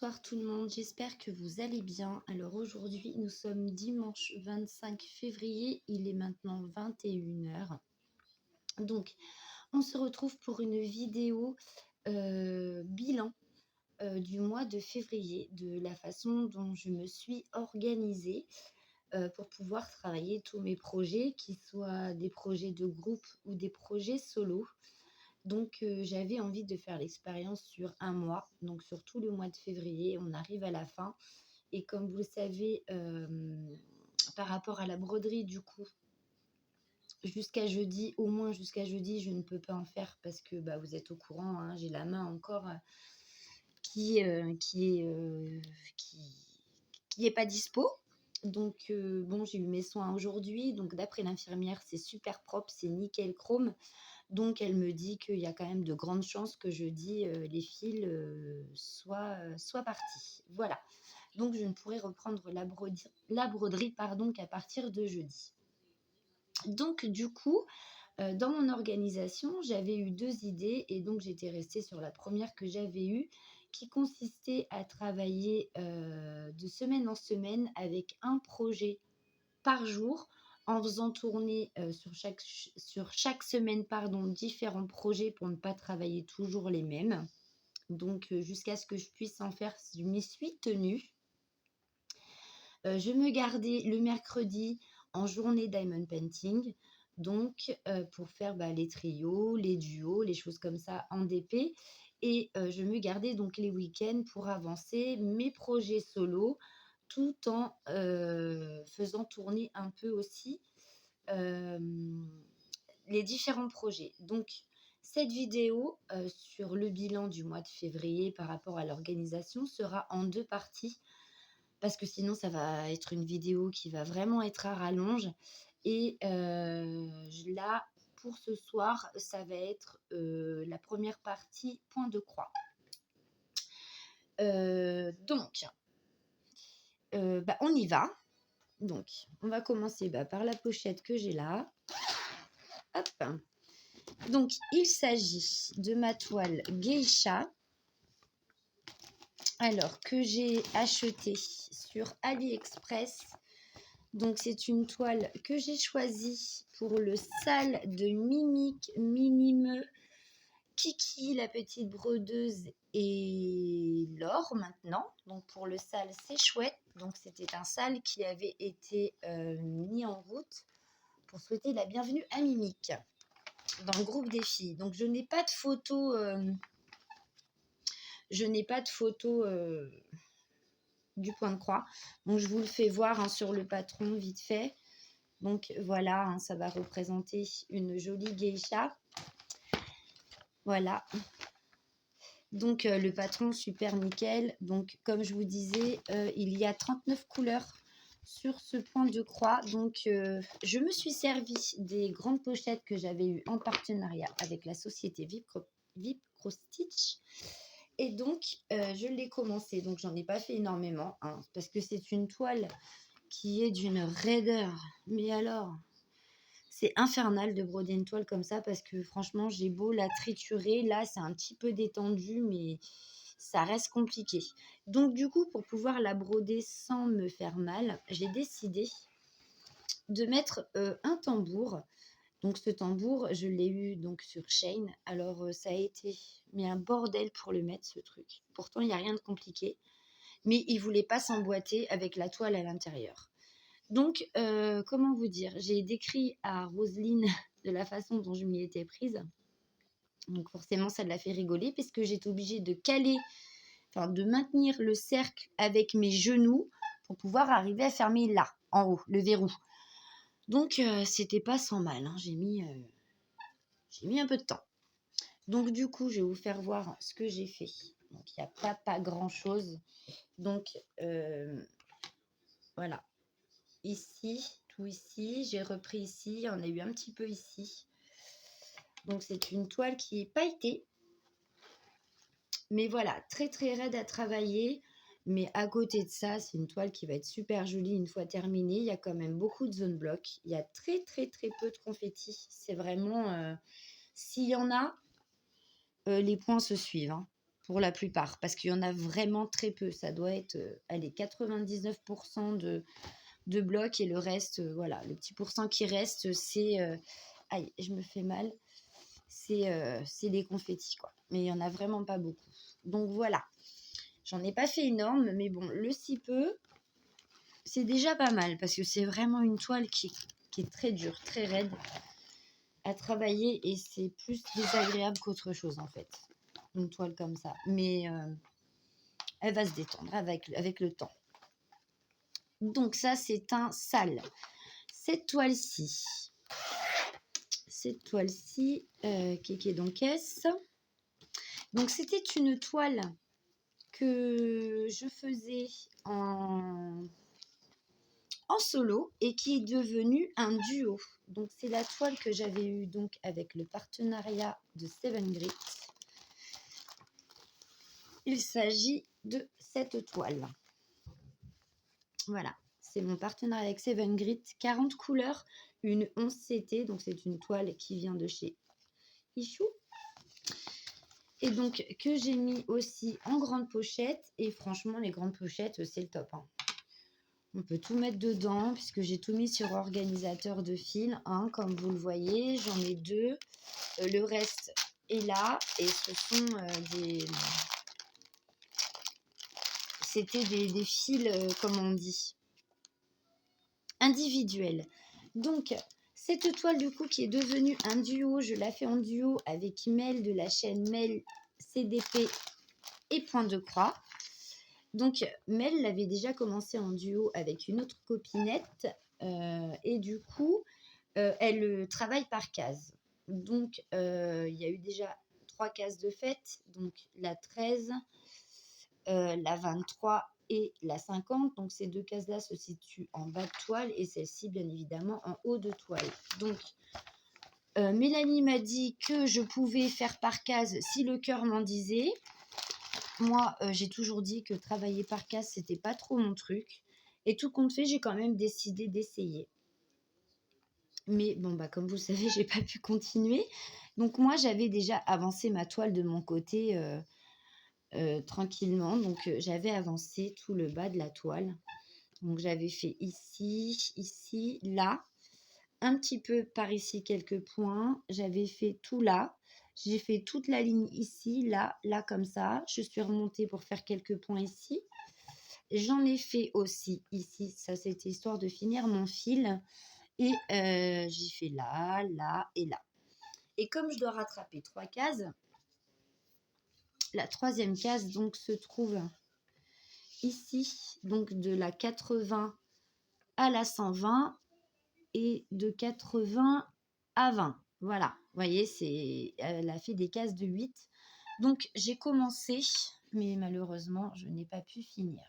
Bonsoir tout le monde, j'espère que vous allez bien. Alors aujourd'hui, nous sommes dimanche 25 février, il est maintenant 21 heures. Donc, on se retrouve pour une vidéo bilan du mois de février, de la façon dont je me suis organisée pour pouvoir travailler tous mes projets, qu'ils soient des projets de groupe ou des projets solo. Donc, j'avais envie de faire l'expérience sur un mois, donc sur tout le mois de février. On arrive à la fin. Et comme vous le savez, par rapport à la broderie, du coup, jusqu'à jeudi, au moins jusqu'à jeudi, je ne peux pas en faire parce que vous êtes au courant, hein, j'ai la main encore qui, qui est pas dispo. Donc, bon, j'ai eu mes soins aujourd'hui. Donc, d'après l'infirmière, c'est super propre, c'est nickel chrome. Donc, elle me dit qu'il y a quand même de grandes chances que jeudi, les fils soient partis. Voilà. Donc, je ne pourrai reprendre la broderie qu'à partir de jeudi. Donc, du coup, dans mon organisation, j'avais eu deux idées et donc j'étais restée sur la première que j'avais eue, qui consistait à travailler de semaine en semaine avec un projet par jour en faisant tourner sur chaque semaine différents projets pour ne pas travailler toujours les mêmes. Donc, jusqu'à ce que je puisse en faire, je m'y suis tenue. Je me gardais le mercredi en journée diamond painting, donc pour faire les trios, les duos, les choses comme ça en DP. Et je me gardais donc les week-ends pour avancer mes projets solo, tout en faisant tourner un peu aussi les différents projets. Donc, cette vidéo sur le bilan du mois de février par rapport à l'organisation sera en deux parties parce que sinon, ça va être une vidéo qui va vraiment être à rallonge. Et là, pour ce soir, ça va être la première partie point de croix. Donc, on y va. Donc, on va commencer par la pochette que j'ai là. Hop. Donc, il s'agit de ma toile Geisha. Alors, que j'ai achetée sur AliExpress. Donc, c'est une toile que j'ai choisie pour le sale de Mimic Minime Kiki, la petite brodeuse, et Laure maintenant. Donc, pour le sale, c'est chouette. Donc, c'était un sale qui avait été mis en route pour souhaiter la bienvenue à Mimic dans le groupe des filles. Donc, je n'ai pas de photo. Du point de croix. Donc, je vous le fais voir sur le patron vite fait. Donc, voilà, ça va représenter une jolie geisha. Voilà. Donc, le patron, super nickel. Donc, comme je vous disais, il y a 39 couleurs sur ce point de croix. Donc, je me suis servi des grandes pochettes que j'avais eues en partenariat avec la société Vipcro Stitch. Et donc, je l'ai commencé. Donc, j'en ai pas fait énormément parce que c'est une toile qui est d'une raideur. Mais alors, c'est infernal de broder une toile comme ça parce que franchement, j'ai beau la triturer. Là, c'est un petit peu détendu, mais ça reste compliqué. Donc, du coup, pour pouvoir la broder sans me faire mal, j'ai décidé de mettre un tambour. Donc, ce tambour, je l'ai eu donc sur Shein. Alors, ça a été un bordel pour le mettre, ce truc. Pourtant, il n'y a rien de compliqué. Mais il ne voulait pas s'emboîter avec la toile à l'intérieur. Donc, comment vous dire, j'ai décrit à Roselyne de la façon dont je m'y étais prise. Donc, forcément, ça l'a fait rigoler puisque j'étais obligée de de maintenir le cercle avec mes genoux pour pouvoir arriver à fermer là, en haut, le verrou. Donc, c'était pas sans mal. J'ai mis un peu de temps. Donc, du coup, je vais vous faire voir ce que j'ai fait. Donc, il n'y a pas grand-chose. Donc, voilà. Ici, tout ici. J'ai repris ici. Il y en a eu un petit peu ici. Donc, c'est une toile qui est pailletée. Mais voilà, très, très raide à travailler. Mais à côté de ça, c'est une toile qui va être super jolie une fois terminée. Il y a quand même beaucoup de zone bloc. Il y a très, très, très peu de confetti. C'est vraiment... s'il y en a, les points se suivent. pour la plupart, parce qu'il y en a vraiment très peu. Ça doit être, allez, 99% de blocs et le reste, voilà, le petit pourcent qui reste, c'est... aïe, je me fais mal. C'est des confettis, quoi. Mais il n'y en a vraiment pas beaucoup. Donc voilà, j'en ai pas fait énorme, mais bon, le si peu, c'est déjà pas mal, parce que c'est vraiment une toile qui est très dure, très raide à travailler, et c'est plus désagréable qu'autre chose, en fait. Une toile comme ça. Mais elle va se détendre avec le temps. Donc ça, c'est un sale. Cette toile-ci, qui est dans caisse. Donc c'était une toile que je faisais en solo et qui est devenue un duo. Donc c'est la toile que j'avais eue donc avec le partenariat de Seven Grit. Il s'agit de cette toile. Voilà, c'est mon partenariat avec Seven Grit, 40 couleurs, une 11 CT, donc c'est une toile qui vient de chez Ichou. Et donc que j'ai mis aussi en grande pochette, et franchement les grandes pochettes c'est le top, hein. On peut tout mettre dedans puisque j'ai tout mis sur organisateur de fil, hein, comme vous le voyez, j'en ai 2, le reste est là, et ce sont c'était des fils, comme on dit, individuels. Donc cette toile du coup qui est devenue un duo, je la fais en duo avec Mel de la chaîne Mel CDP et Point de Croix. Donc Mel l'avait déjà commencé en duo avec une autre copinette, et du coup elle travaille par case. Donc il y a eu déjà 3 cases de fête, donc la 13, la 23 et la 50. Donc ces 2 cases là se situent en bas de toile et celle-ci bien évidemment en haut de toile. Donc Mélanie m'a dit que je pouvais faire par case si le cœur m'en disait. Moi, j'ai toujours dit que travailler par case, c'était pas trop mon truc. Et tout compte fait, j'ai quand même décidé d'essayer. Mais bon, bah, comme vous le savez, j'ai pas pu continuer. Donc moi, j'avais déjà avancé ma toile de mon côté tranquillement. Donc j'avais avancé tout le bas de la toile. Donc j'avais fait ici, ici, là. Un petit peu par ici, quelques points. J'avais fait tout là. J'ai fait toute la ligne ici, là, là, comme ça. Je suis remontée pour faire quelques points ici. J'en ai fait aussi ici. Ça, c'était histoire de finir mon fil. Et j'ai fait là, là et là. Et comme je dois rattraper 3 cases, la 3e case donc se trouve ici. Donc de la 80 à la 120 et de 80 à 20. Voilà, vous voyez, elle a fait des cases de 8. Donc j'ai commencé, mais malheureusement, je n'ai pas pu finir.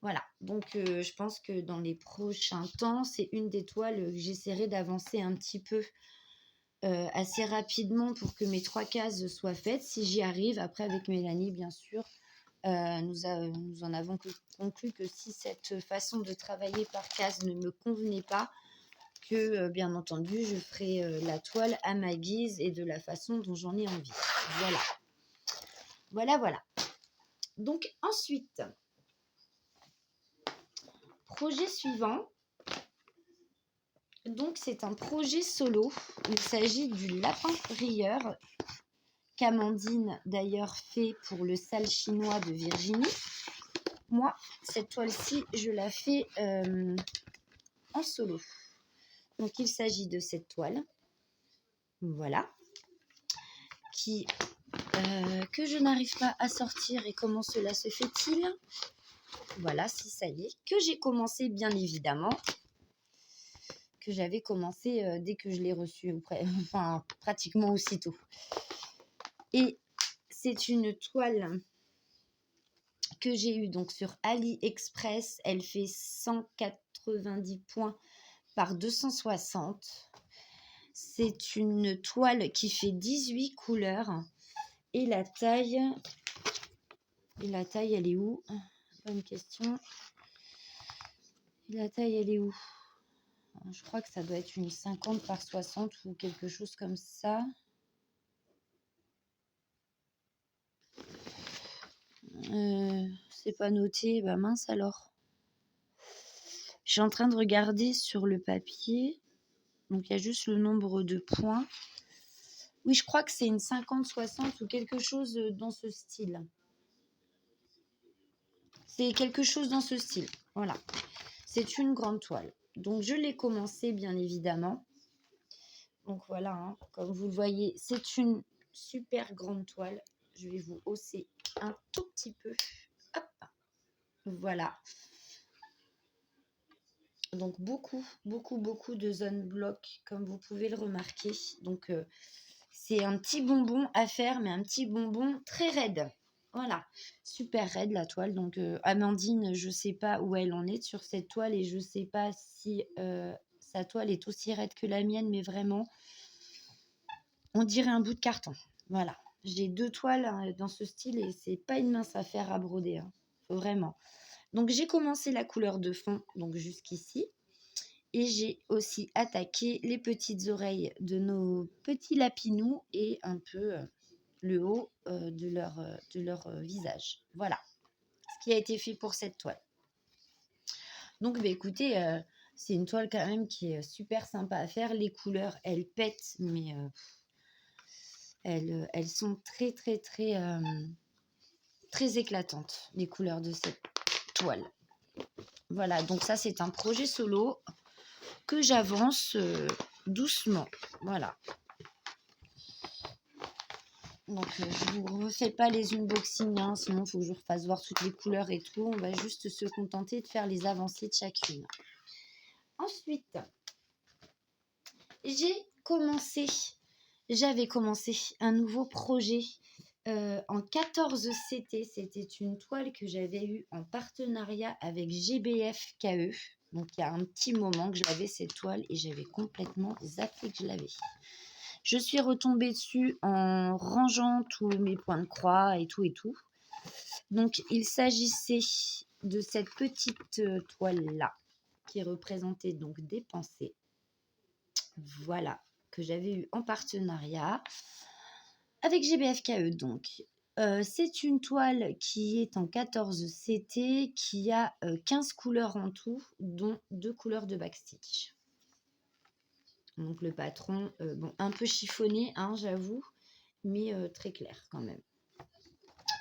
Voilà, donc je pense que dans les prochains temps, c'est une des toiles que j'essaierai d'avancer un petit peu assez rapidement pour que mes 3 cases soient faites. Si j'y arrive, après avec Mélanie, bien sûr, nous en avons conclu que si cette façon de travailler par case ne me convenait pas, que bien entendu, je ferai la toile à ma guise et de la façon dont j'en ai envie. Voilà. Voilà, voilà. Donc ensuite, projet suivant. Donc c'est un projet solo. Il s'agit du lapin rieur qu'Amandine d'ailleurs fait pour le sale chinois de Virginie. Moi, cette toile-ci, je la fais en solo. Donc il s'agit de cette toile. Voilà. Que je n'arrive pas à sortir, et comment cela se fait-il? Voilà, si ça y est. Que j'ai commencé bien évidemment. Que j'avais commencé dès que je l'ai reçu, enfin pratiquement aussitôt. Et c'est une toile que j'ai eue donc sur AliExpress. Elle fait 190 points par 260. C'est une toile qui fait 18 couleurs. Et la taille, elle est où? Bonne question. Et la taille, elle est où? Je crois que ça doit être une 50 par 60 ou quelque chose comme ça. C'est pas noté, bah mince alors. Je suis en train de regarder sur le papier. Donc, il y a juste le nombre de points. Oui, je crois que c'est une 50-60 ou quelque chose dans ce style. C'est quelque chose dans ce style. Voilà. C'est une grande toile. Donc, je l'ai commencé, bien évidemment. Donc, voilà. Hein, comme vous le voyez, c'est une super grande toile. Je vais vous hausser un tout petit peu. Hop. Voilà. Donc, beaucoup de zones blocs, comme vous pouvez le remarquer. Donc, c'est un petit bonbon à faire, mais un petit bonbon très raide. Voilà, super raide la toile. Donc, Amandine, je ne sais pas où elle en est sur cette toile et je ne sais pas si sa toile est aussi raide que la mienne, mais vraiment, on dirait un bout de carton. Voilà, j'ai 2 toiles dans ce style et c'est pas une mince affaire à broder. Hein. Vraiment. Donc, j'ai commencé la couleur de fond, donc jusqu'ici. Et j'ai aussi attaqué les petites oreilles de nos petits lapinous et un peu le haut de leur visage. Voilà ce qui a été fait pour cette toile. Donc, bah, écoutez, c'est une toile quand même qui est super sympa à faire. Les couleurs, elles pètent, mais elles sont très, très, très, très éclatantes, les couleurs de cette toile. Voilà, donc ça, c'est un projet solo que j'avance doucement. Voilà. Donc, je ne vous refais pas les unboxings, hein, sinon il faut que je vous refasse voir toutes les couleurs et tout. On va juste se contenter de faire les avancées de chacune. Ensuite, j'avais commencé un nouveau projet en 14 CT. C'était une toile que j'avais eue en partenariat avec GBF KE. Donc, il y a un petit moment que je l'avais cette toile et j'avais complètement zappé que je l'avais. Je suis retombée dessus en rangeant tous mes points de croix et tout et tout. Donc, il s'agissait de cette petite toile-là qui représentait donc des pensées. Voilà, que j'avais eu en partenariat avec GBFKE. Donc, c'est une toile qui est en 14 CT, qui a 15 couleurs en tout, dont 2 couleurs de backstitch. Donc, le patron, bon, un peu chiffonné, hein, j'avoue, mais très clair quand même.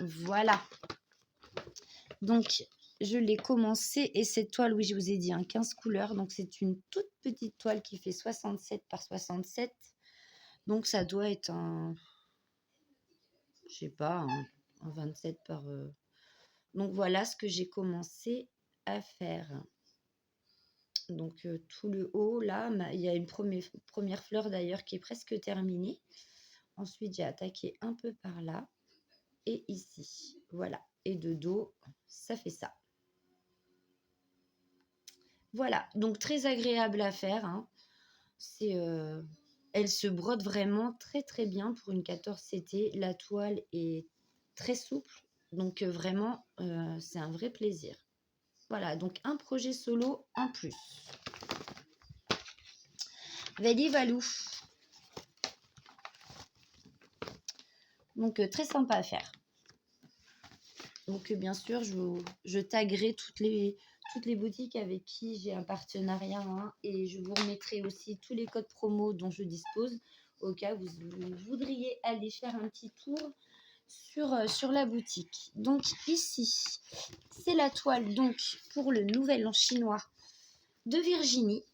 Voilà. Donc, je l'ai commencé et cette toile, oui, je vous ai dit, 15 couleurs. Donc, c'est une toute petite toile qui fait 67 par 67. Donc, ça doit être un, je sais pas, un 27 par... Donc, voilà ce que j'ai commencé à faire. Donc, tout le haut, là, il y a une première fleur d'ailleurs qui est presque terminée. Ensuite, j'ai attaqué un peu par là et ici. Voilà. Et de dos, ça fait ça. Voilà, donc très agréable à faire. Hein. Elle se brode vraiment très très bien pour une 14 CT. La toile est très souple, donc vraiment c'est un vrai plaisir. Voilà, donc un projet solo en plus. Vali Valou. Donc très sympa à faire. Donc bien sûr, je taguerai toutes les boutiques avec qui j'ai un partenariat hein, et je vous remettrai aussi tous les codes promo dont je dispose au cas où vous voudriez aller faire un petit tour sur la boutique. Donc ici, c'est la toile donc pour le Nouvel An chinois de Virginie.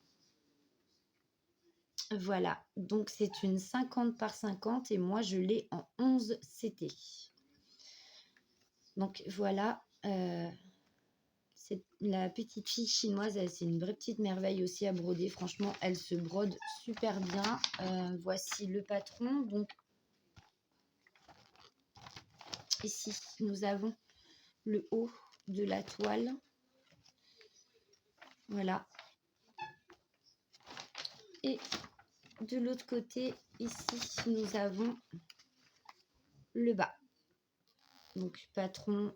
Voilà, donc c'est une 50 par 50 et moi je l'ai en 11 CT. Donc voilà, la petite fille chinoise, c'est une vraie petite merveille aussi à broder. Franchement, elle se brode super bien. Voici le patron. Donc, ici, nous avons le haut de la toile. Voilà. Et de l'autre côté, ici, nous avons le bas. Donc, patron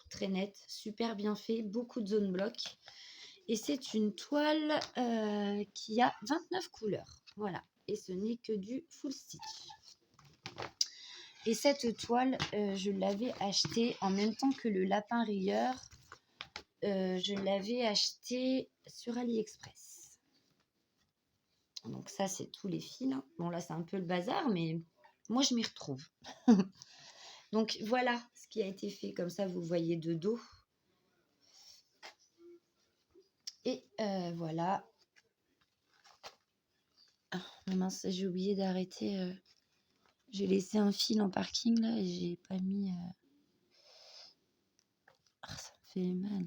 très net, super bien fait, beaucoup de zones blocs. Et c'est une toile qui a 29 couleurs. Voilà. Et ce n'est que du full stitch. Et cette toile, je l'avais achetée en même temps que le lapin rieur. Je l'avais achetée sur AliExpress. Donc ça, c'est tous les fils. Bon, là, c'est un peu le bazar, mais moi, je m'y retrouve. Donc voilà ce qui a été fait. Comme ça, vous voyez de dos. Et voilà. Ah, mince, j'ai oublié d'arrêter. J'ai laissé un fil en parking là et j'ai pas mis. Ah, ça me fait mal.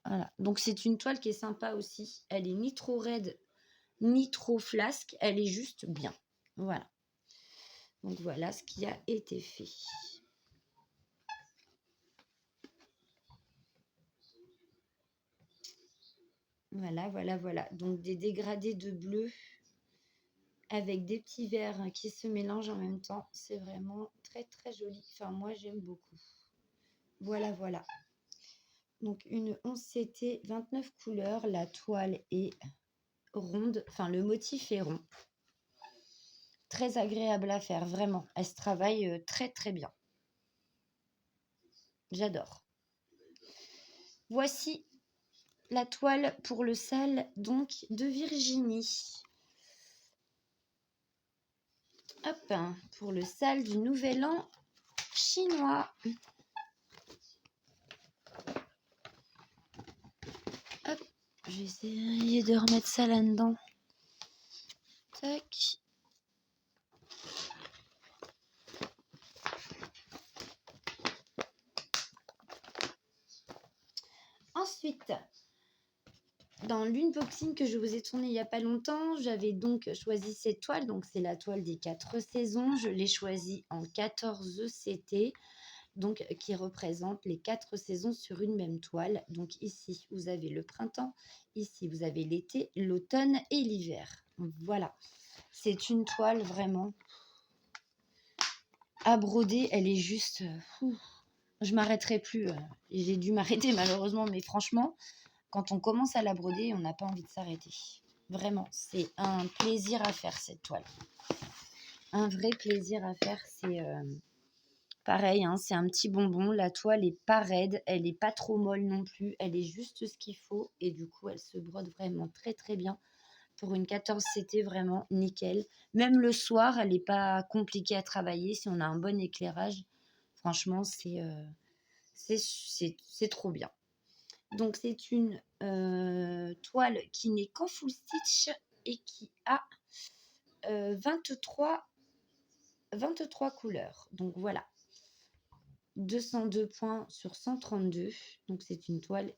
Voilà. Donc c'est une toile qui est sympa aussi. Elle est ni trop raide ni trop flasque. Elle est juste bien. Voilà. Donc voilà ce qui a été fait. Voilà, voilà, voilà. Donc des dégradés de bleu avec des petits verts qui se mélangent en même temps. C'est vraiment très, très joli. Enfin, moi, j'aime beaucoup. Voilà, voilà. Donc une 11 CT, 29 couleurs. La toile est ronde. Enfin, le motif est rond. Très agréable à faire, vraiment. Elle se travaille très, très bien. J'adore. Voici la toile pour le sale donc de Virginie. Hop, pour le sale du Nouvel An chinois. Hop, je vais essayer de remettre ça là-dedans. Tac. Ensuite, dans l'unboxing que je vous ai tourné il n'y a pas longtemps, j'avais donc choisi cette toile. Donc, c'est la toile des 4 saisons. Je l'ai choisie en 14 CT. Donc qui représente les 4 saisons sur une même toile. Donc ici, vous avez le printemps, ici, vous avez l'été, l'automne et l'hiver. Voilà, c'est une toile vraiment à broder. Elle est juste... je m'arrêterai plus. J'ai dû m'arrêter malheureusement, mais franchement, quand on commence à la broder, on n'a pas envie de s'arrêter. Vraiment, c'est un plaisir à faire cette toile. Un vrai plaisir à faire, c'est... pareil, hein, c'est un petit bonbon. La toile est pas raide, elle n'est pas trop molle non plus. Elle est juste ce qu'il faut et du coup, elle se brode vraiment très très bien. Pour une 14 CT, vraiment nickel. Même le soir, elle n'est pas compliquée à travailler. Si on a un bon éclairage, franchement, c'est trop bien. Donc, c'est une toile qui n'est qu'en full stitch et qui a 23 couleurs. Donc, voilà. 202 points sur 132. Donc, c'est une toile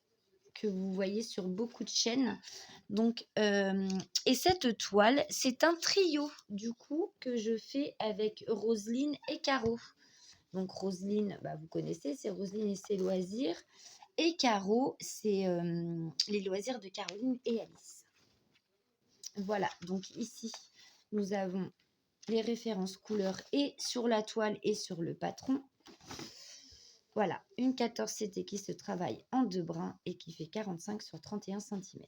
que vous voyez sur beaucoup de chaînes. Donc, et cette toile, c'est un trio, du coup, que je fais avec Roselyne et Caro. Donc, Roselyne, bah, vous connaissez, c'est Roselyne et ses loisirs. Et Caro, c'est les loisirs de Caroline et Alice. Voilà, donc ici, nous avons les références couleurs et sur la toile et sur le patron. Voilà, une 14 CT qui se travaille en 2 brins et qui fait 45 sur 31 cm.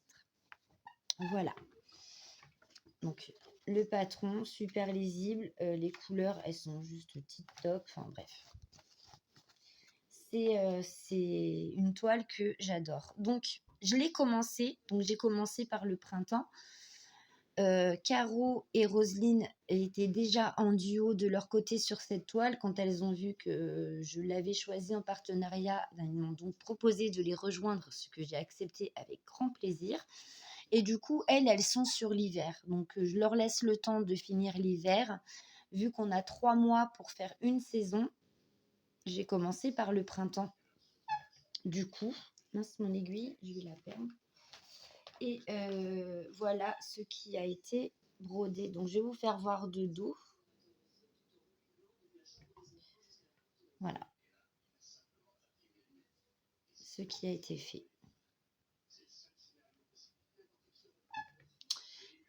Voilà. Donc, le patron, super lisible. Les couleurs, elles sont juste tip-top. Enfin, bref. C'est une toile que j'adore. Donc, je l'ai commencé. Donc, j'ai commencé par le printemps. Caro et Roselyne étaient déjà en duo de leur côté sur cette toile. Quand elles ont vu que je l'avais choisie en partenariat, ils m'ont donc proposé de les rejoindre, ce que j'ai accepté avec grand plaisir. Et du coup, elles sont sur l'hiver. Donc, je leur laisse le temps de finir l'hiver. Vu qu'on a 3 mois pour faire une saison, j'ai commencé par le printemps. Du coup, mince mon aiguille, je vais la perdre. Et voilà ce qui a été brodé. Donc, je vais vous faire voir de dos. Voilà. Ce qui a été fait.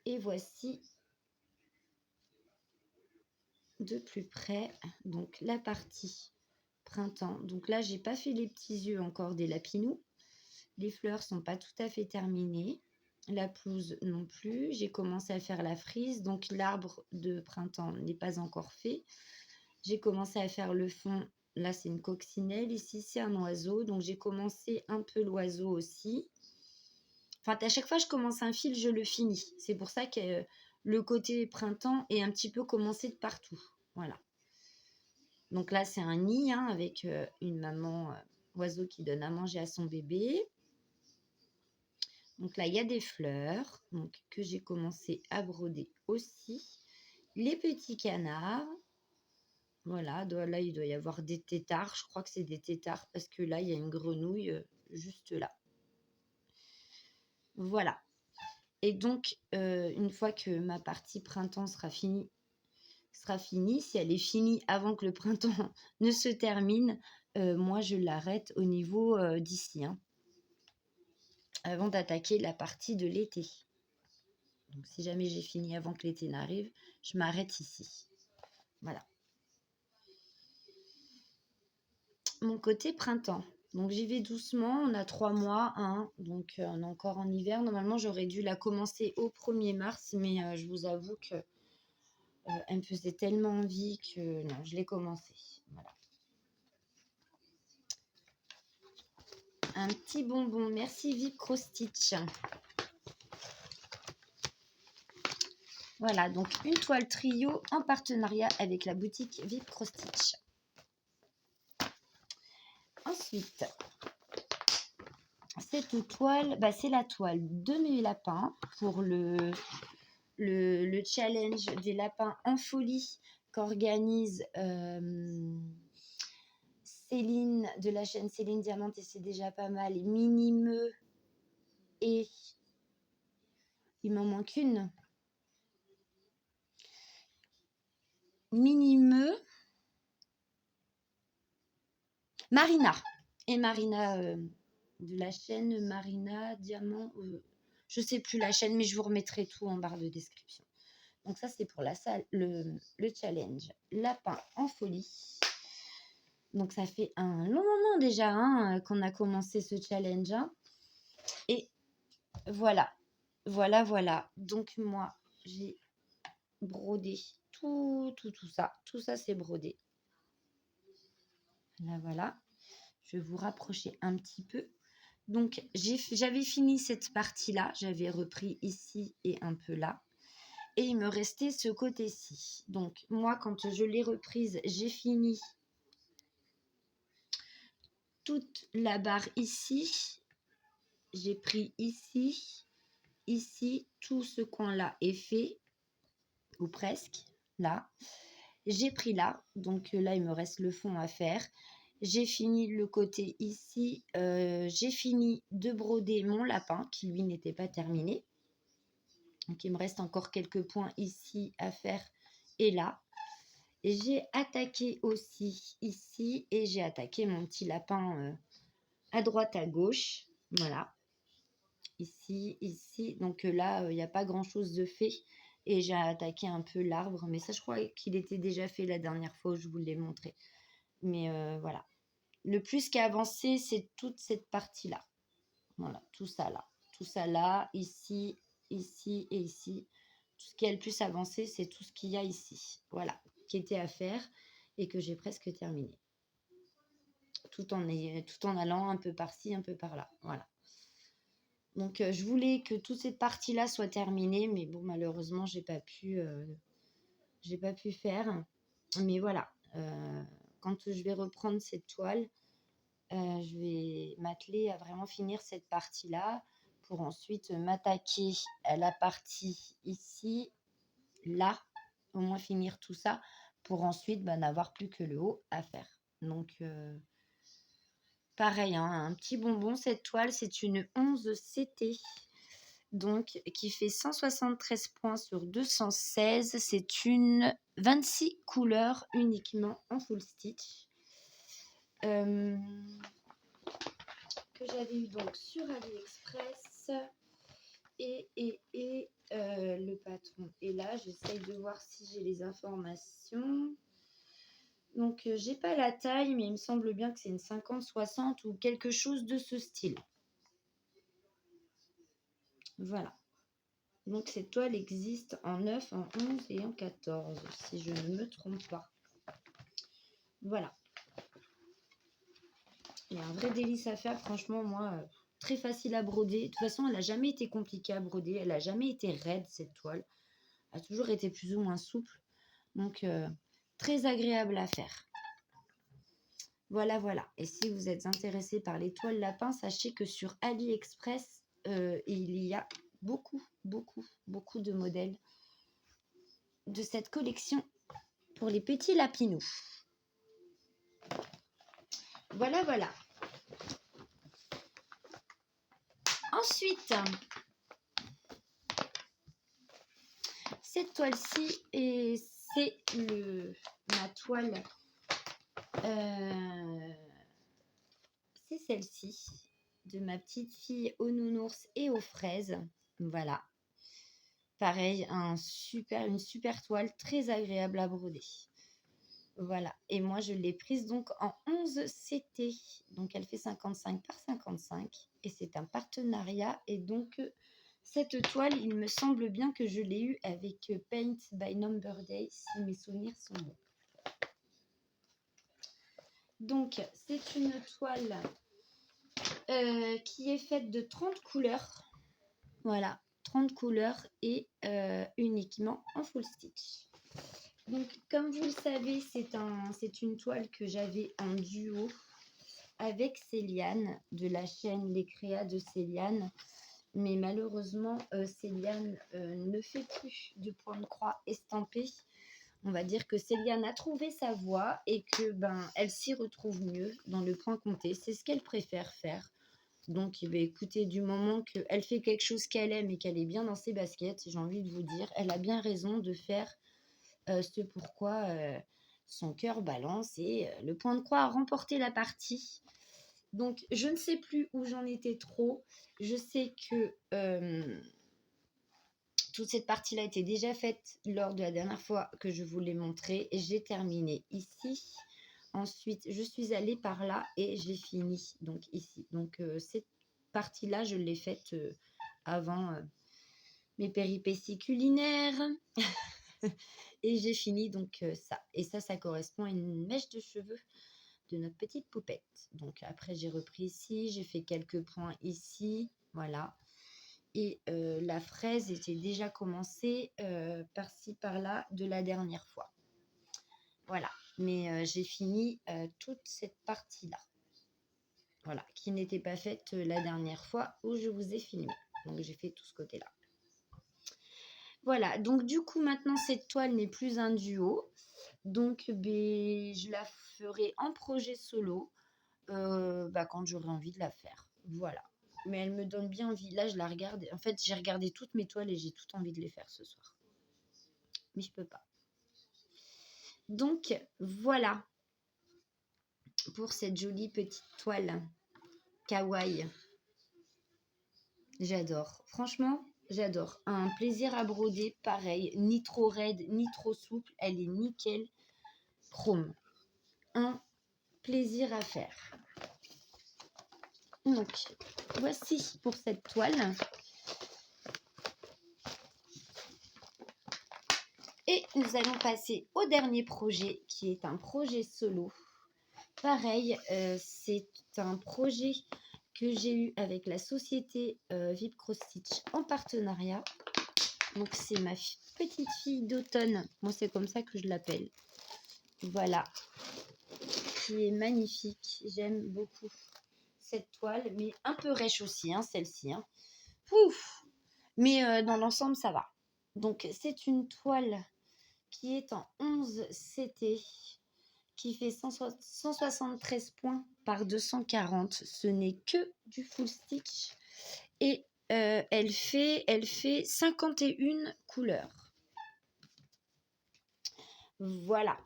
Et voici de plus près, donc la partie printemps. Donc là, j'ai pas fait les petits yeux encore des lapinous. Les fleurs sont pas tout à fait terminées. La pelouse non plus. J'ai commencé à faire la frise. Donc l'arbre de printemps n'est pas encore fait. J'ai commencé à faire le fond. Là, c'est une coccinelle. Ici, c'est un oiseau. Donc, j'ai commencé un peu l'oiseau aussi. Enfin, à chaque fois que je commence un fil, je le finis. C'est pour ça que le côté printemps est un petit peu commencé de partout. Voilà. Donc là, c'est un nid hein, avec une maman oiseau qui donne à manger à son bébé. Donc là, il y a des fleurs donc, que j'ai commencé à broder aussi. Les petits canards. Voilà, là, il doit y avoir des têtards. Je crois que c'est des têtards parce que là, il y a une grenouille juste là. Voilà. Et donc, une fois que ma partie printemps sera finie, si elle est finie avant que le printemps ne se termine, moi, je l'arrête au niveau d'ici, hein, avant d'attaquer la partie de l'été. Donc, si jamais j'ai fini avant que l'été n'arrive, je m'arrête ici. Voilà. Mon côté printemps. Donc, j'y vais doucement. On a 3 mois, hein, donc on est encore en hiver. Normalement, j'aurais dû la commencer au 1er mars, mais je vous avoue que elle me faisait tellement envie que non, je l'ai commencé. Voilà. Un petit bonbon. Merci Vip Stitch. Voilà, donc une toile trio en partenariat avec la boutique Vip Stitch. Ensuite, cette toile, c'est la toile de mes lapins pour le challenge des lapins en folie qu'organise Céline de la chaîne Céline Diamante et c'est déjà pas mal. Minimeux et il m'en manque une. Minimeux, Marina. Et Marina de la chaîne Marina Diamant. Je ne sais plus la chaîne, mais je vous remettrai tout en barre de description. Donc ça, c'est pour la salle, le challenge Lapin en folie. Donc ça fait un long moment déjà hein, qu'on a commencé ce challenge. Hein. Et voilà, voilà. Donc moi, j'ai brodé tout ça. Tout ça, c'est brodé. Là, voilà. Je vais vous rapprocher un petit peu. Donc, j'avais fini cette partie-là. J'avais repris ici et un peu là. Et il me restait ce côté-ci. Donc, moi, quand je l'ai reprise, j'ai fini toute la barre ici. J'ai pris ici, tout ce coin-là est fait. Ou presque, là. J'ai pris là. Donc, là, il me reste le fond à faire. J'ai fini le côté ici. J'ai fini de broder mon lapin qui, lui, n'était pas terminé. Donc, il me reste encore quelques points ici à faire et là. Et j'ai attaqué aussi ici et j'ai attaqué mon petit lapin à droite, à gauche. Voilà. Ici. Donc là, il n'y a pas grand-chose de fait. Et j'ai attaqué un peu l'arbre. Mais ça, je crois qu'il était déjà fait la dernière fois où je vous l'ai montré. Mais voilà. Le plus qui a avancé, c'est toute cette partie-là. Voilà, tout ça là, ici et ici. Tout ce qui a le plus avancé, c'est tout ce qu'il y a ici. Voilà, qui était à faire et que j'ai presque terminé. Tout en allant un peu par-ci, un peu par-là. Voilà. Donc, je voulais que toute cette partie-là soit terminée, mais bon, malheureusement, j'ai pas pu faire. Mais voilà, quand je vais reprendre cette toile, je vais m'atteler à vraiment finir cette partie-là pour ensuite m'attaquer à la partie ici, là, au moins finir tout ça pour ensuite n'avoir plus que le haut à faire. Donc, pareil, hein, un petit bonbon, cette toile, c'est une 11 CT. Donc, qui fait 173 points sur 216. C'est une 26 couleurs uniquement en full stitch. Que j'avais eu donc sur AliExpress et le patron. Et là, j'essaye de voir si j'ai les informations. Donc, j'ai pas la taille, mais il me semble bien que c'est une 50-60 ou quelque chose de ce style. Voilà. Donc, cette toile existe en 9, en 11 et en 14, si je ne me trompe pas. Voilà. Il y a un vrai délice à faire. Franchement, moi, très facile à broder. De toute façon, elle n'a jamais été compliquée à broder. Elle n'a jamais été raide, cette toile. Elle a toujours été plus ou moins souple. Donc, très agréable à faire. Voilà, voilà. Et si vous êtes intéressé par les toiles lapins, sachez que sur AliExpress, il y a beaucoup, beaucoup, beaucoup de modèles de cette collection pour les petits lapinous. Voilà, voilà. Ensuite, cette toile-ci, c'est ma toile. C'est celle-ci, de ma petite fille aux nounours et aux fraises. Voilà. Pareil, une super toile, très agréable à broder. Voilà. Et moi, je l'ai prise donc en 11 CT. Donc, elle fait 55 par 55. Et c'est un partenariat. Et donc, cette toile, il me semble bien que je l'ai eue avec Paint by Number Day, si mes souvenirs sont bons. Donc, c'est une toile qui est faite de 30 couleurs. Voilà, 30 couleurs et uniquement en full stitch. Donc, comme vous le savez, c'est une toile que j'avais en duo avec Céliane de la chaîne Les Créas de Céliane. Mais malheureusement, Céliane ne fait plus de point de croix estampé. On va dire que Céliane a trouvé sa voie et que elle s'y retrouve mieux dans le point compté. C'est ce qu'elle préfère faire. Donc, écoutez, du moment qu'elle fait quelque chose qu'elle aime et qu'elle est bien dans ses baskets, j'ai envie de vous dire, elle a bien raison de faire ce pourquoi son cœur balance et le point de croix a remporté la partie. Donc, je ne sais plus où j'en étais trop. Je sais que toute cette partie-là était déjà faite lors de la dernière fois que je vous l'ai montré. J'ai terminé ici. Ensuite, je suis allée par là et j'ai fini donc ici. Donc, cette partie-là, je l'ai faite avant mes péripéties culinaires. Et j'ai fini donc ça. Et ça correspond à une mèche de cheveux de notre petite poupette. Donc, après, j'ai repris ici. J'ai fait quelques points ici. Voilà. Et la fraise était déjà commencée par-ci, par-là de la dernière fois. Voilà. Mais j'ai fini toute cette partie-là. Voilà. Qui n'était pas faite la dernière fois où je vous ai filmé. Donc, j'ai fait tout ce côté-là. Voilà. Donc, du coup, maintenant, cette toile n'est plus un duo. Donc, je la ferai en projet solo quand j'aurai envie de la faire. Voilà. Mais elle me donne bien envie. Là, je la regarde. En fait, j'ai regardé toutes mes toiles et j'ai tout envie de les faire ce soir. Mais je peux pas. Donc, voilà pour cette jolie petite toile kawaii. J'adore. Franchement, j'adore. Un plaisir à broder, pareil. Ni trop raide, ni trop souple. Elle est nickel. Chrome. Un plaisir à faire. Donc, voici pour cette toile. Et nous allons passer au dernier projet, qui est un projet solo. Pareil, c'est un projet que j'ai eu avec la société VIP Cross Stitch en partenariat. Donc, c'est ma petite fille d'automne. Moi, c'est comme ça que je l'appelle. Voilà. Qui est magnifique. J'aime beaucoup cette toile, mais un peu rêche aussi, hein, celle-ci. Hein. Ouf. Mais dans l'ensemble, ça va. Donc, c'est une toile qui est en 11 CT, qui fait 173 points par 240. Ce n'est que du full stitch. Et elle fait 51 couleurs. Voilà.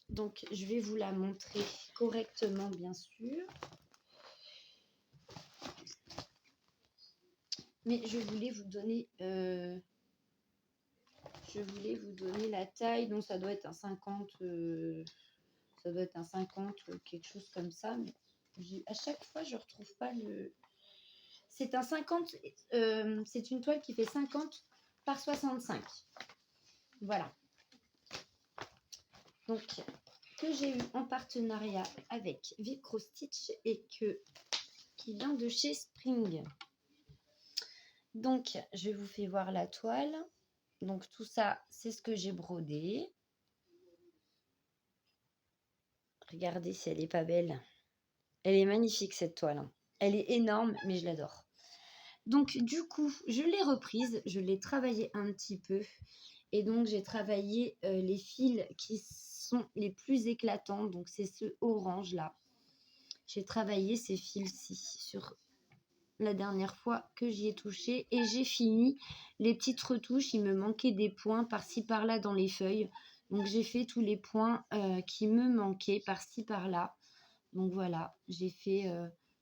Donc, je vais vous la montrer correctement, bien sûr. Mais je voulais vous donner... la taille. Donc, ça doit être un 50... ça doit être un 50, quelque chose comme ça. Mais à chaque fois, je ne retrouve pas le... C'est un 50... c'est une toile qui fait 50 par 65. Voilà. Donc, que j'ai eu en partenariat avec Velcro Stitch et qui vient de chez Spring. Donc, je vous fais voir la toile. Donc, tout ça, c'est ce que j'ai brodé. Regardez si elle n'est pas belle. Elle est magnifique, cette toile, hein. Elle est énorme, mais je l'adore. Donc, du coup, je l'ai reprise. Je l'ai travaillée un petit peu. Et donc, j'ai travaillé les fils qui sont les plus éclatants. Donc, c'est ce orange-là. J'ai travaillé ces fils-ci sur la dernière fois que j'y ai touché. Et j'ai fini les petites retouches. Il me manquait des points par-ci, par-là dans les feuilles. Donc, j'ai fait tous les points qui me manquaient par-ci, par-là. Donc, voilà, j'ai fait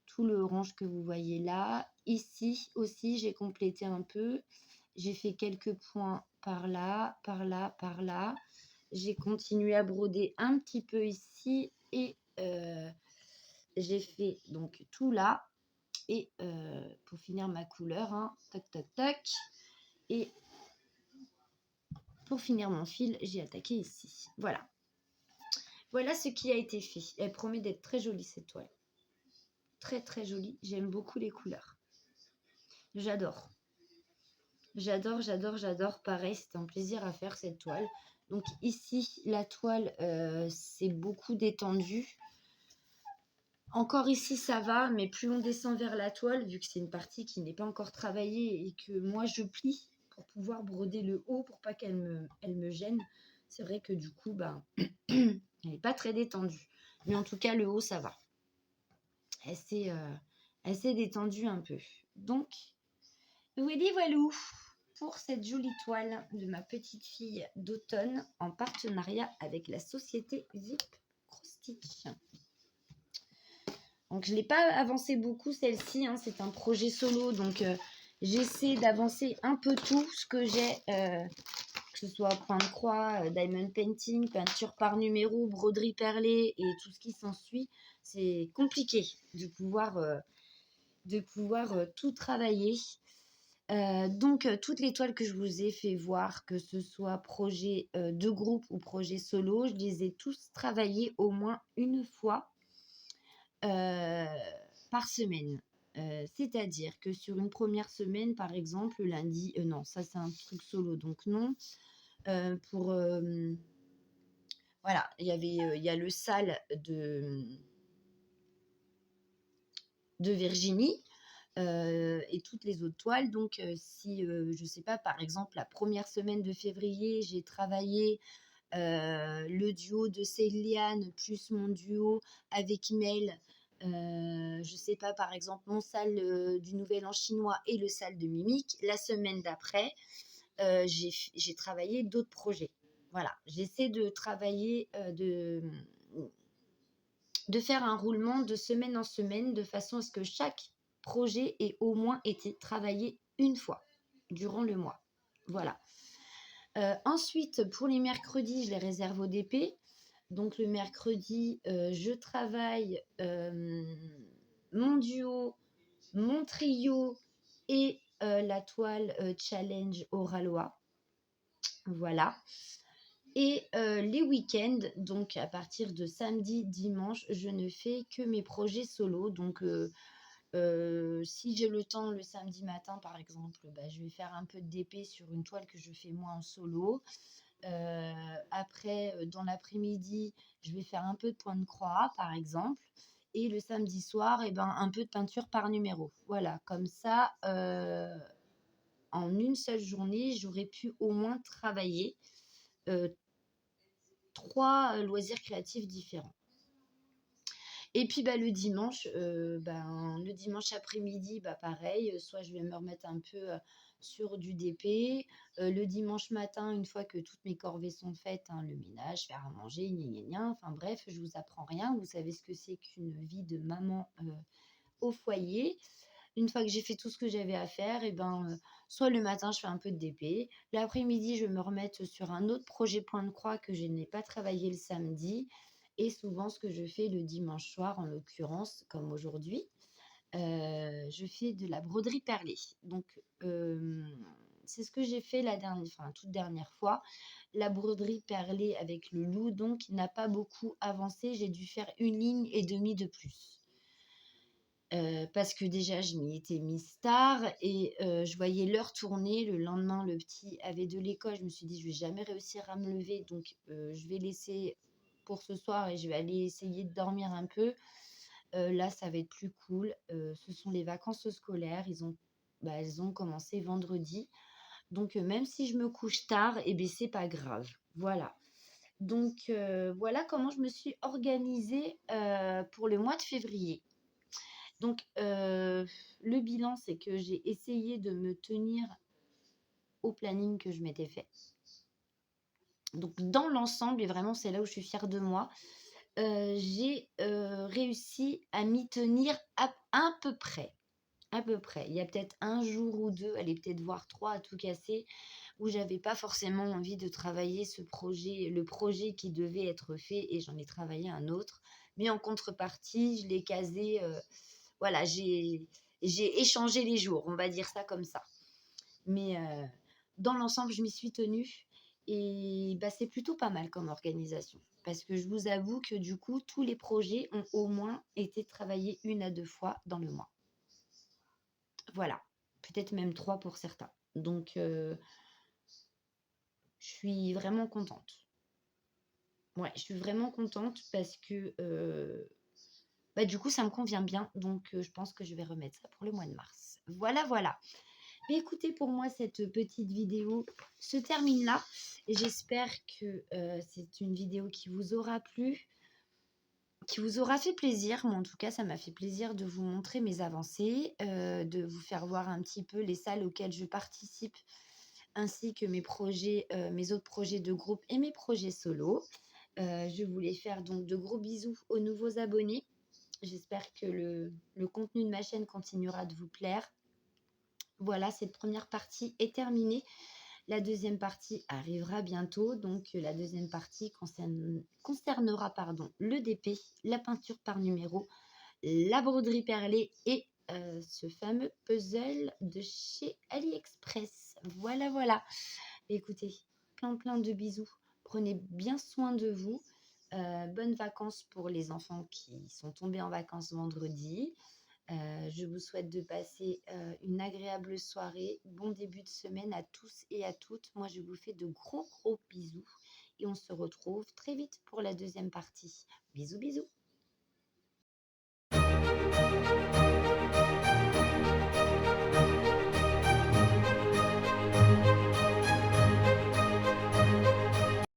tout le orange que vous voyez là. Ici aussi, j'ai complété un peu. J'ai fait quelques points par là, par là, par là. J'ai continué à broder un petit peu ici et j'ai fait donc tout là. Et pour finir ma couleur, hein, tac, tac, tac. Et pour finir mon fil, j'ai attaqué ici. Voilà. Voilà ce qui a été fait. Elle promet d'être très jolie cette toile. Très, très jolie. J'aime beaucoup les couleurs. J'adore. J'adore, j'adore, j'adore. Pareil, c'est un plaisir à faire cette toile. Donc ici, la toile, c'est beaucoup détendu. Encore ici, ça va, mais plus on descend vers la toile, vu que c'est une partie qui n'est pas encore travaillée et que moi, je plie pour pouvoir broder le haut pour pas qu'elle me gêne. C'est vrai que du coup, ben, elle n'est pas très détendue. Mais en tout cas, le haut, ça va. Elle s'est détendue un peu. Donc, voilà, voilou pour cette jolie toile de ma petite fille d'automne en partenariat avec la société Velcro Stitch. Donc, je ne l'ai pas avancé beaucoup celle-ci, hein, c'est un projet solo, donc j'essaie d'avancer un peu tout ce que j'ai, que ce soit point de croix, diamond painting, peinture par numéro, broderie perlée et tout ce qui s'ensuit. C'est compliqué de pouvoir tout travailler. Donc, toutes les toiles que je vous ai fait voir, que ce soit projet de groupe ou projet solo, je les ai tous travaillés au moins une fois par semaine. C'est-à-dire que sur une première semaine, par exemple, le lundi, non, ça c'est un truc solo, donc non. Voilà, il y a le sale de Virginie. Et toutes les autres toiles. Donc, si, je ne sais pas, par exemple, la première semaine de février, j'ai travaillé le duo de Céliane plus mon duo avec Mel. Je ne sais pas, par exemple, mon sale du Nouvel An chinois et le sale de Mimique. La semaine d'après, j'ai travaillé d'autres projets. Voilà, j'essaie de travailler, de faire un roulement de semaine en semaine de façon à ce que chaque projet ait au moins été travaillé une fois durant le mois. Voilà. Ensuite, pour les mercredis, je les réserve au DP. Donc le mercredi, je travaille mon duo, mon trio et la toile challenge Oralois. Voilà. Et les week-ends, donc à partir de samedi, dimanche, je ne fais que mes projets solo. Donc, si j'ai le temps le samedi matin, par exemple, bah, je vais faire un peu de DP sur une toile que je fais moi en solo. Après, dans l'après-midi, je vais faire un peu de point de croix, par exemple. Et le samedi soir, eh ben, un peu de peinture par numéro. Voilà, comme ça, en une seule journée, j'aurais pu au moins travailler 3 loisirs créatifs différents. Et puis bah, le dimanche après-midi, bah, pareil, soit je vais me remettre un peu sur du DP. Le dimanche matin, une fois que toutes mes corvées sont faites, hein, le ménage, faire à manger, gna gna gna. Enfin bref, je vous apprends rien. Vous savez ce que c'est qu'une vie de maman au foyer. Une fois que j'ai fait tout ce que j'avais à faire, et ben, soit le matin, je fais un peu de DP. L'après-midi, je vais me remettre sur un autre projet point de croix que je n'ai pas travaillé le samedi. Et souvent, ce que je fais le dimanche soir, en l'occurrence, comme aujourd'hui, je fais de la broderie perlée. Donc, c'est ce que j'ai fait la toute dernière fois. La broderie perlée avec le loup, donc, n'a pas beaucoup avancé. J'ai dû faire 1 ligne et demie de plus. Parce que déjà, je m'y étais mise tard et je voyais l'heure tourner. Le lendemain, le petit avait de l'école. Je me suis dit: «Je vais jamais réussir à me lever, donc je vais laisser pour ce soir et je vais aller essayer de dormir un peu». Là, ça va être plus cool. Ce sont les vacances scolaires. Elles ont commencé vendredi. Donc même si je me couche tard et beh, c'est pas grave. Voilà. Donc voilà comment je me suis organisée, pour le mois de février. Donc le bilan, c'est que j'ai essayé de me tenir au planning que je m'étais fait. Donc dans l'ensemble et vraiment c'est là où je suis fière de moi, j'ai, réussi à m'y tenir à peu près, à peu près. Il y a peut-être un jour ou 2, allez peut-être voire 3 à tout casser, où j'avais pas forcément envie de travailler le projet qui devait être fait et j'en ai travaillé un autre. Mais en contrepartie, je l'ai casé, voilà, j'ai échangé les jours, on va dire ça comme ça. Mais dans l'ensemble, je m'y suis tenue et bah, c'est plutôt pas mal comme organisation. Parce que je vous avoue que du coup, tous les projets ont au moins été travaillés 1 à 2 fois dans le mois. Voilà, peut-être même 3 pour certains. Donc je suis vraiment contente. Ouais, je suis vraiment contente parce que, bah, du coup, ça me convient bien. Donc je pense que je vais remettre ça pour le mois de mars. Voilà, voilà. Mais écoutez, pour moi, cette petite vidéo se termine là. Et j'espère que c'est une vidéo qui vous aura plu, qui vous aura fait plaisir. Moi, en tout cas, ça m'a fait plaisir de vous montrer mes avancées, de vous faire voir un petit peu les salles auxquelles je participe, ainsi que mes projets, mes autres projets de groupe et mes projets solo. Je voulais faire donc de gros bisous aux nouveaux abonnés. J'espère que le contenu de ma chaîne continuera de vous plaire. Voilà, cette première partie est terminée. La deuxième partie arrivera bientôt. Donc, la deuxième partie concernera le DP, la peinture par numéro, la broderie perlée et ce fameux puzzle de chez AliExpress. Voilà, voilà. Écoutez, plein de bisous. Prenez bien soin de vous. Bonnes vacances pour les enfants qui sont tombés en vacances vendredi. Je vous souhaite de passer une agréable soirée. Bon début de semaine à tous et à toutes. Moi, je vous fais de gros bisous et on se retrouve très vite pour la deuxième partie. Bisous, bisous.